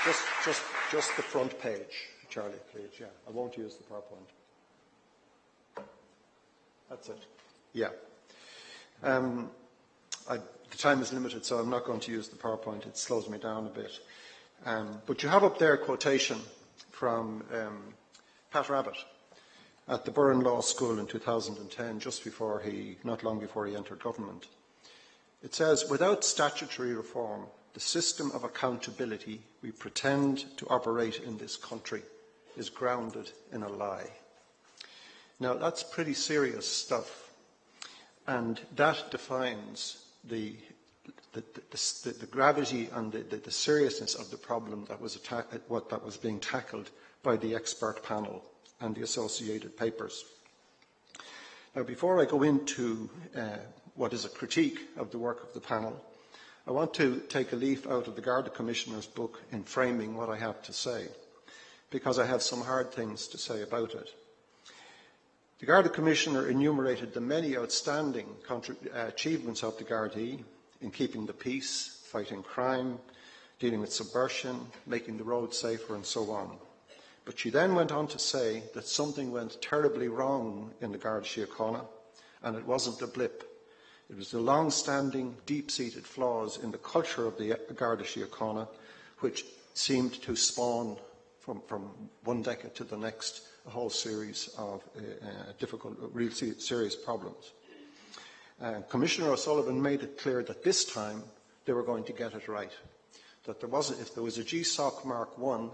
Just the front page, Charlie, please. Yeah, I won't use the PowerPoint. That's it. Yeah. The time is limited, so I'm not going to use the PowerPoint. It slows me down a bit. But you have up there a quotation from Pat Rabbitte at the Burren Law School in 2010, not long before he entered government. It says, "Without statutory reform, the system of accountability we pretend to operate in this country is grounded in a lie." Now, that's pretty serious stuff, and that defines the gravity and the seriousness of the problem that was being tackled by the expert panel and the associated papers. Now, before I go into what is a critique of the work of the panel, I want to take a leaf out of the Garda Commissioner's book in framing what I have to say, because I have some hard things to say about it. The Garda Commissioner enumerated the many outstanding achievements of the Gardaí in keeping the peace, fighting crime, dealing with subversion, making the roads safer, and so on. But she then went on to say that something went terribly wrong in the Garda Síochána, and it wasn't a blip. It was the long-standing, deep-seated flaws in the culture of the Garda Síochána, which seemed to spawn from one decade to the next a whole series of difficult, really serious problems. Commissioner O'Sullivan made it clear that this time they were going to get it right. That if there was a GSOC Mark 1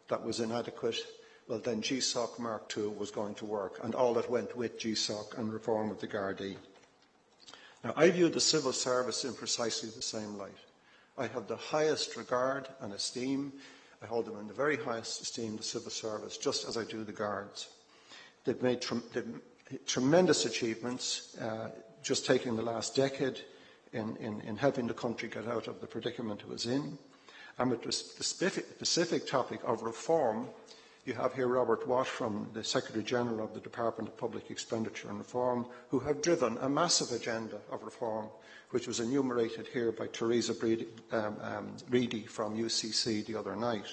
that was inadequate, well then GSOC Mark 2 was going to work, and all that went with GSOC and reform of the Gardaí. Now, I view the civil service in precisely the same light. I have the highest regard and esteem. I hold them in the very highest esteem, the civil service, just as I do the Guards. They've made tremendous achievements, just taking the last decade in helping the country get out of the predicament it was in. And with the specific topic of reform, you have here Robert Watt from the Secretary-General of the Department of Public Expenditure and Reform, who have driven a massive agenda of reform, which was enumerated here by Teresa Reedy from UCC the other night.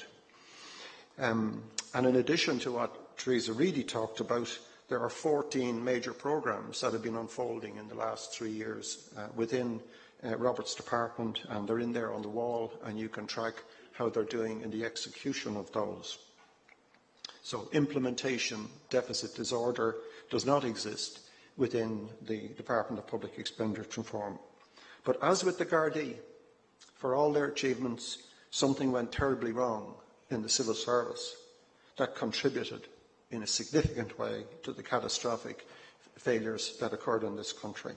And in addition to what Teresa Reedy talked about, there are 14 major programmes that have been unfolding in the last 3 years within Robert's department, and they're in there on the wall, and you can track how they're doing in the execution of those. So implementation deficit disorder does not exist within the Department of Public Expenditure Reform. But as with the Gardaí, for all their achievements, something went terribly wrong in the civil service that contributed in a significant way to the catastrophic failures that occurred in this country.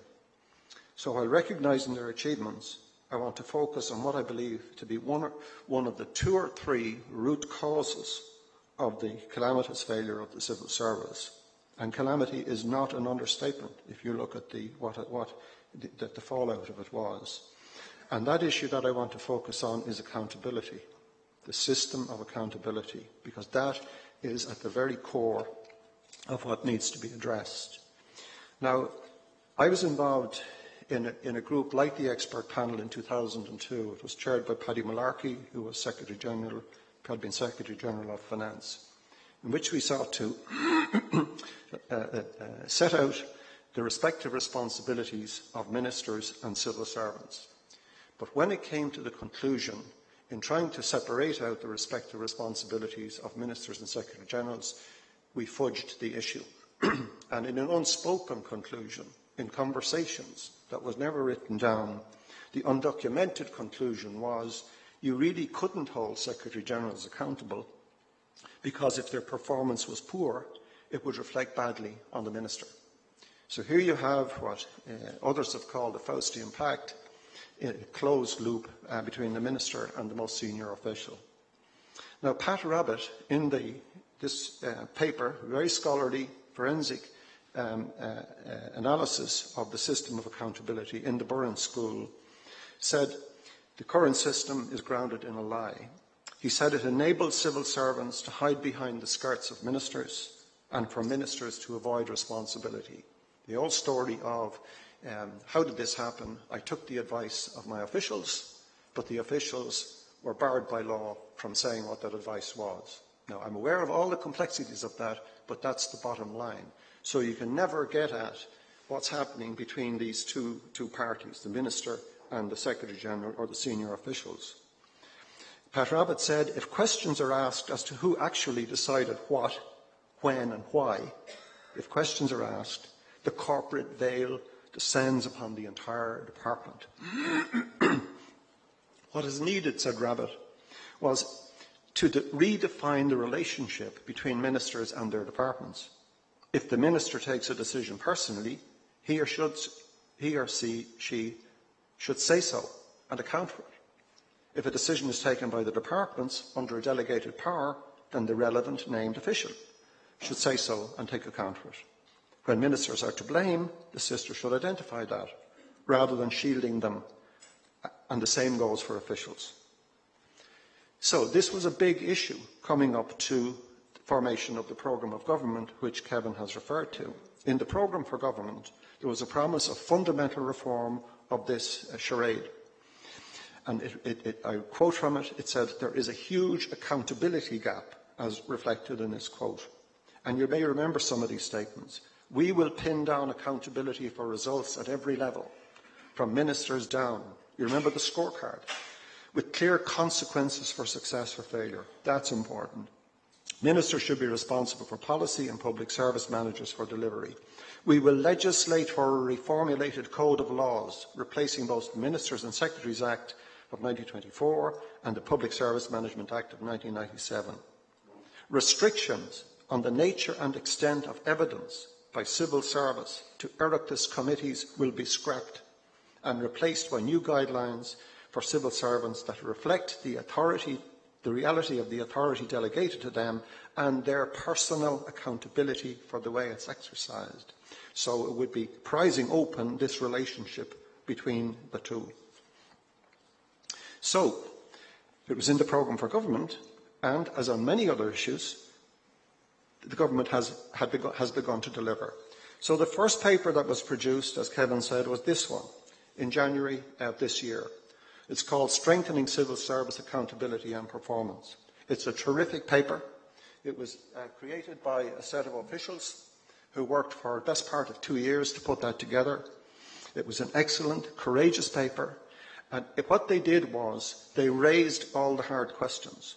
So while recognising their achievements, I want to focus on what I believe to be one of the 2 or 3 root causes of the calamitous failure of the civil service. And calamity is not an understatement if you look at what the fallout of it was. And that issue that I want to focus on is accountability, the system of accountability, because that is at the very core of what needs to be addressed. Now, I was involved in a group like the expert panel in 2002. It was chaired by Paddy Malarkey, who was Secretary-General, had been Secretary-General of Finance, in which we sought to set out the respective responsibilities of ministers and civil servants. But when it came to the conclusion, in trying to separate out the respective responsibilities of ministers and secretary-generals, we fudged the issue. And in an unspoken conclusion, in conversations that was never written down, the undocumented conclusion was you really couldn't hold secretary-generals accountable, because if their performance was poor, it would reflect badly on the minister. So here you have what others have called the Faustian Pact, a closed loop between the minister and the most senior official. Now, Pat Rabbitte, in this paper, very scholarly, forensic analysis of the system of accountability in the Burren School, said the current system is grounded in a lie. He said it enables civil servants to hide behind the skirts of ministers and for ministers to avoid responsibility. The old story of how did this happen? I took the advice of my officials, but the officials were barred by law from saying what that advice was. Now, I'm aware of all the complexities of that, but that's the bottom line. So you can never get at what's happening between these two parties, the Minister and the Secretary-General or the senior officials. Pat Rabbitte said, if questions are asked as to who actually decided what, when and why, if questions are asked, the corporate veil descends upon the entire department. What is needed, said Rabbitte, was to redefine the relationship between ministers and their departments. If the minister takes a decision personally, he or she should say so and account for it. If a decision is taken by the departments under a delegated power, then the relevant named official should say so and take account for it. When ministers are to blame, the sister should identify that, rather than shielding them, and the same goes for officials. So this was a big issue coming up to the formation of the programme of government, which Kevin has referred to. In the programme for government, there was a promise of fundamental reform of this charade. And I quote from it, it said, there is a huge accountability gap, as reflected in this quote. And you may remember some of these statements. We will pin down accountability for results at every level, from ministers down. You remember the scorecard, with clear consequences for success or failure. That's important. Ministers should be responsible for policy and public service managers for delivery. We will legislate for a reformulated code of laws, replacing both the Ministers and Secretaries Act of 1924 and the Public Service Management Act of 1997. Restrictions on the nature and extent of evidence by civil service to Oireachtas committees will be scrapped and replaced by new guidelines for civil servants that reflect the reality of the authority delegated to them and their personal accountability for the way it's exercised. So it would be prizing open this relationship between the two. So it was in the programme for government, and as on many other issues, the government has begun to deliver. So the first paper that was produced, as Kevin said, was this one in January of this year. It's called Strengthening Civil Service Accountability and Performance. It's a terrific paper. It was created by a set of officials who worked for the best part of 2 years to put that together. It was an excellent, courageous paper. And what they did was they raised all the hard questions.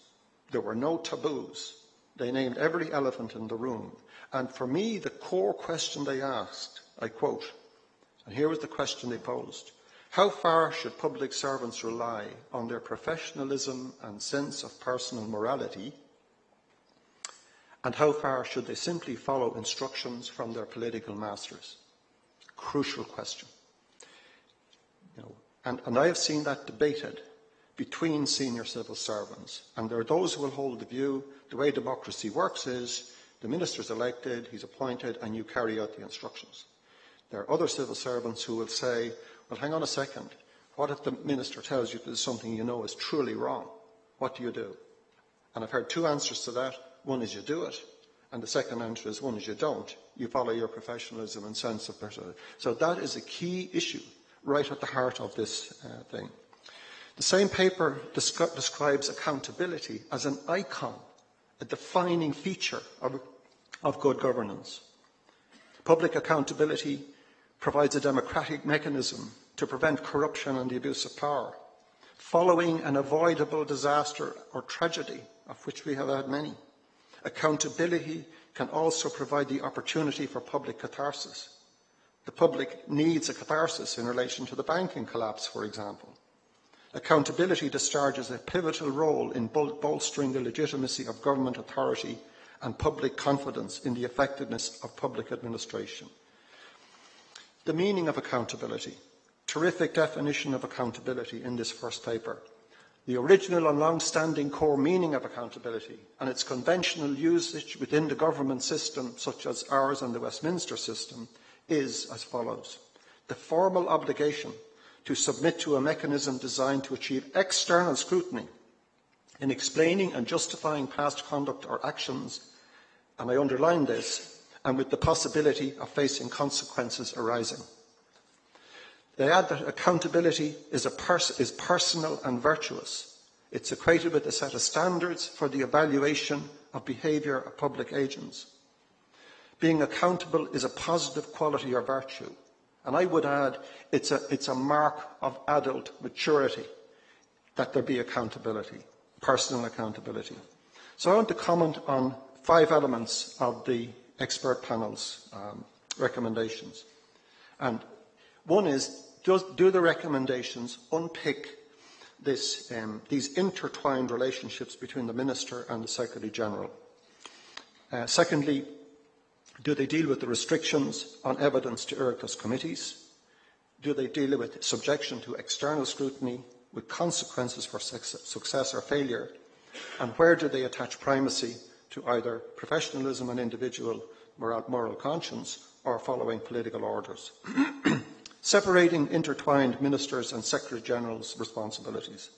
There were no taboos. They named every elephant in the room. And for me, the core question they asked, I quote, and here was the question they posed: how far should public servants rely on their professionalism and sense of personal morality? And how far should they simply follow instructions from their political masters? Crucial question. And I have seen that debated between senior civil servants. And there are those who will hold the view the way democracy works is the minister's elected, he's appointed, and you carry out the instructions. There are other civil servants who will say, well, hang on a second. What if the minister tells you there's something you know is truly wrong? What do you do? And I've heard two answers to that. One is you do it, and the second answer is one is you don't. You follow your professionalism and sense of personality. So that is a key issue right at the heart of this thing. The same paper describes accountability as an icon, a defining feature of good governance. Public accountability provides a democratic mechanism to prevent corruption and the abuse of power. Following an avoidable disaster or tragedy, of which we have had many, accountability can also provide the opportunity for public catharsis. The public needs a catharsis in relation to the banking collapse, for example. Accountability discharges a pivotal role in bolstering the legitimacy of government authority and public confidence in the effectiveness of public administration. The meaning of accountability. Terrific definition of accountability in this first paper. The original and long-standing core meaning of accountability and its conventional usage within the government system, such as ours and the Westminster system, is as follows: the formal obligation to submit to a mechanism designed to achieve external scrutiny in explaining and justifying past conduct or actions, and I underline this, and with the possibility of facing consequences arising. They add that accountability is personal and virtuous. It's equated with a set of standards for the evaluation of behaviour of public agents. Being accountable is a positive quality or virtue. And I would add, it's a mark of adult maturity that there be accountability, personal accountability. So I want to comment on 5 elements of the expert panel's recommendations. And one is, do the recommendations unpick these intertwined relationships between the Minister and the Secretary-General? Secondly, do they deal with the restrictions on evidence to Oireachtas committees? Do they deal with subjection to external scrutiny with consequences for success or failure? And where do they attach primacy to either professionalism and individual moral conscience or following political orders? Separating intertwined ministers and Secretary-General's responsibilities.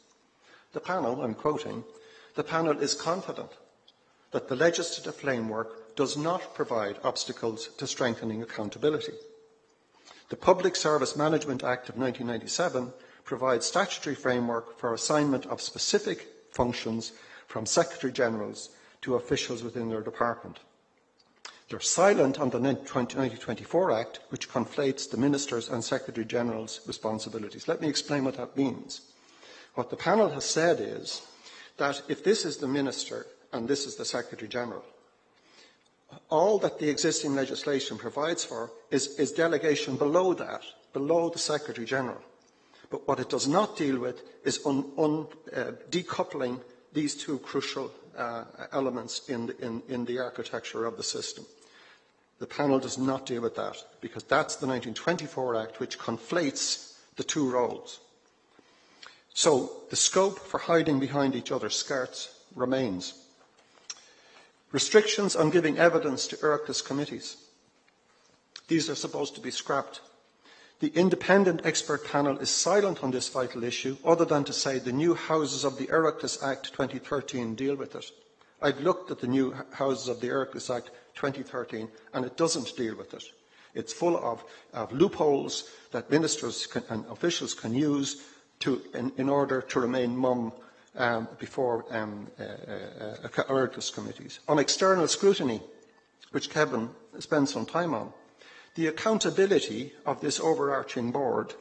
The panel, I'm quoting, the panel is confident that the legislative framework does not provide obstacles to strengthening accountability. The Public Service Management Act of 1997 provides statutory framework for assignment of specific functions from Secretary-Generals to officials within their department. They're silent on the 1924 Act, which conflates the Ministers' and Secretary-General's responsibilities. Let me explain what that means. What the panel has said is that if this is the Minister and this is the Secretary-General, all that the existing legislation provides for is delegation below that, below the Secretary-General. But what it does not deal with is decoupling these two crucial elements in the architecture of the system. The panel does not deal with that because that's the 1924 Act which conflates the two roles. So the scope for hiding behind each other's skirts remains. Restrictions on giving evidence to Oireachtas committees. These are supposed to be scrapped. The independent expert panel is silent on this vital issue, other than to say the new Houses of the Oireachtas Act 2013 deal with it. I've looked at the new Houses of the Oireachtas Act 2013 and it doesn't deal with it. It's full of loopholes that ministers and officials can use in order to remain mum before Oireachtas committees. On external scrutiny, which Kevin spent some time on, the accountability of this overarching board,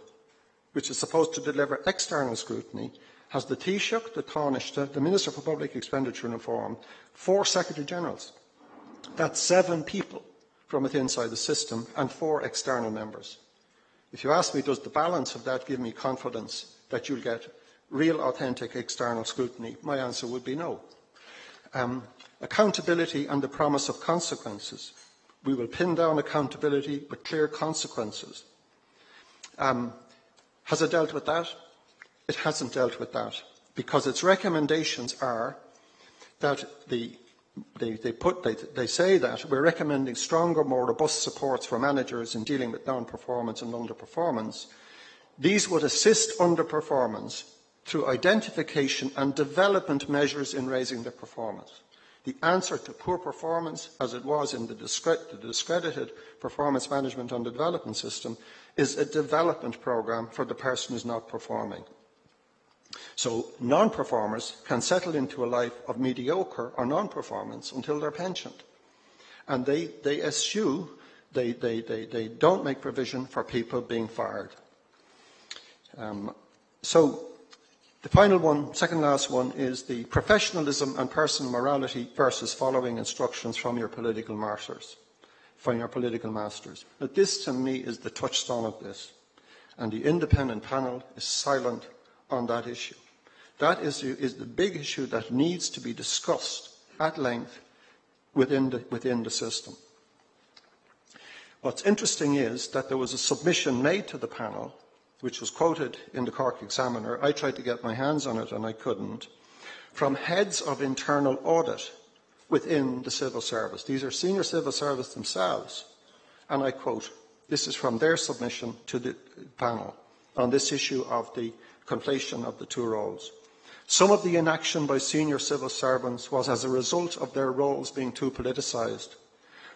which is supposed to deliver external scrutiny, has the Taoiseach, the Taoiseach, the Minister for Public Expenditure and Reform, 4 Secretary-Generals. That's 7 people from within inside the system and 4 external members. If you ask me, does the balance of that give me confidence that you'll get real, authentic external scrutiny? My answer would be no. Accountability and the promise of consequences. We will pin down accountability with clear consequences. Has it dealt with that? It hasn't dealt with that because its recommendations are that they say that we're recommending stronger, more robust supports for managers in dealing with non-performance and underperformance. These would assist underperformance through identification and development measures in raising their performance. The answer to poor performance, as it was in the discredited performance management and development system, is a development programme for the person who is not performing. So non-performers can settle into a life of mediocre or non-performance until they're pensioned. And they eschew, they don't make provision for people being fired. So the final one, second last one, is the professionalism and personal morality versus following instructions from your political masters. Now, this, to me, is the touchstone of this. And the independent panel is silent on that issue. That issue is the big issue that needs to be discussed at length within the system. What's interesting is that there was a submission made to the panel, which was quoted in the Cork Examiner. I tried to get my hands on it and I couldn't, from heads of internal audit within the civil service. These are senior civil service themselves. And I quote, this is from their submission to the panel on this issue of the conflation of the two roles. Some of the inaction by senior civil servants was as a result of their roles being too politicised,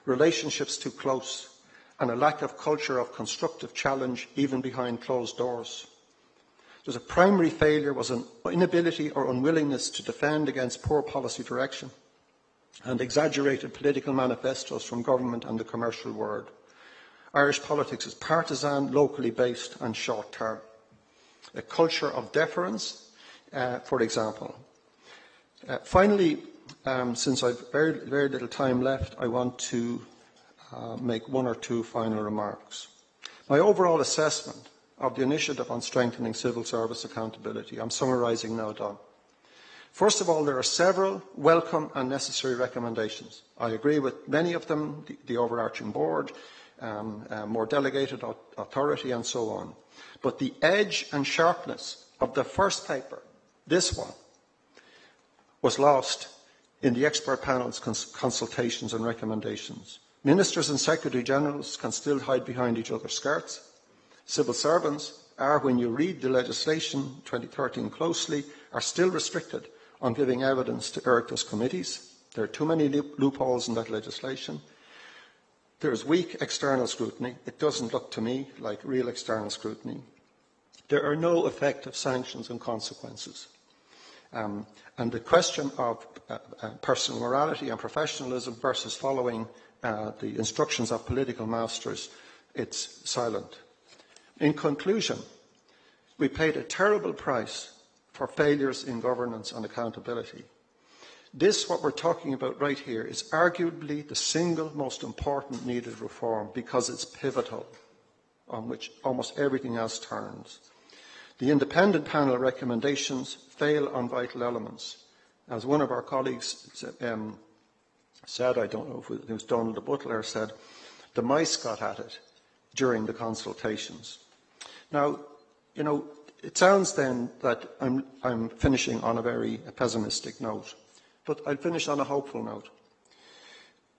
relationships too close, and a lack of culture of constructive challenge even behind closed doors. There's a primary failure was an inability or unwillingness to defend against poor policy direction and exaggerated political manifestos from government and the commercial world. Irish politics is partisan, locally based and short-term. A culture of deference, for example. Finally, since I've very little time left, I want to make one or two final remarks. My overall assessment of the initiative on strengthening civil service accountability, I'm summarising now, Don. First of all, there are several welcome and necessary recommendations. I agree with many of them, the overarching board, more delegated authority and so on. But the edge and sharpness of the first paper, this one, was lost in the expert panel's consultations and recommendations. Ministers and Secretary-Generals can still hide behind each other's skirts. Civil servants are, when you read the legislation 2013 closely, are still restricted on giving evidence to Oireachtas committees. There are too many loopholes in that legislation. There is weak external scrutiny. It doesn't look to me like real external scrutiny. There are no effective sanctions and consequences. And the question of personal morality and professionalism versus following the instructions of political masters, it's silent. In conclusion, we paid a terrible price for failures in governance and accountability. This, what we're talking about right here, is arguably the single most important needed reform because it's pivotal, on which almost everything else turns. The independent panel recommendations fail on vital elements. As one of our colleagues said, I don't know if it was Donald de Butler, said, the mice got at it during the consultations. Now, you know, it sounds then that I'm finishing on a very pessimistic note, but I'll finish on a hopeful note.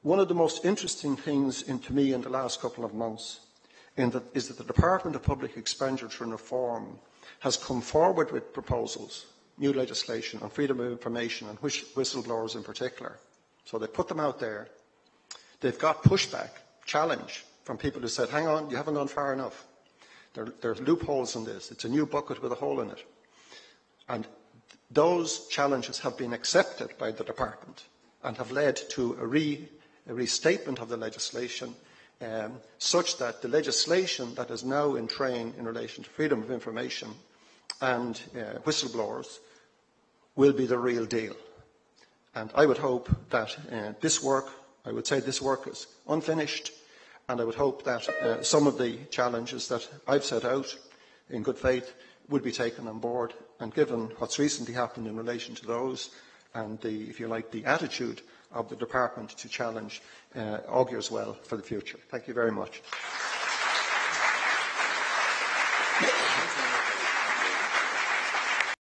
One of the most interesting things to me in the last couple of months is that the Department of Public Expenditure and Reform has come forward with proposals, new legislation on freedom of information and whistleblowers in particular. So they put them out there. They've got pushback, challenge from people who said, hang on, you haven't gone far enough. There are loopholes in this. It's a new bucket with a hole in it. And those challenges have been accepted by the department and have led to a restatement of the legislation such that the legislation that is now in train in relation to freedom of information and whistleblowers will be the real deal. And I would hope that this work is unfinished, and I would hope that some of the challenges that I've set out in good faith would be taken on board, and given what's recently happened in relation to those and the, if you like, the attitude of the department to challenge augurs well for the future. Thank you very much.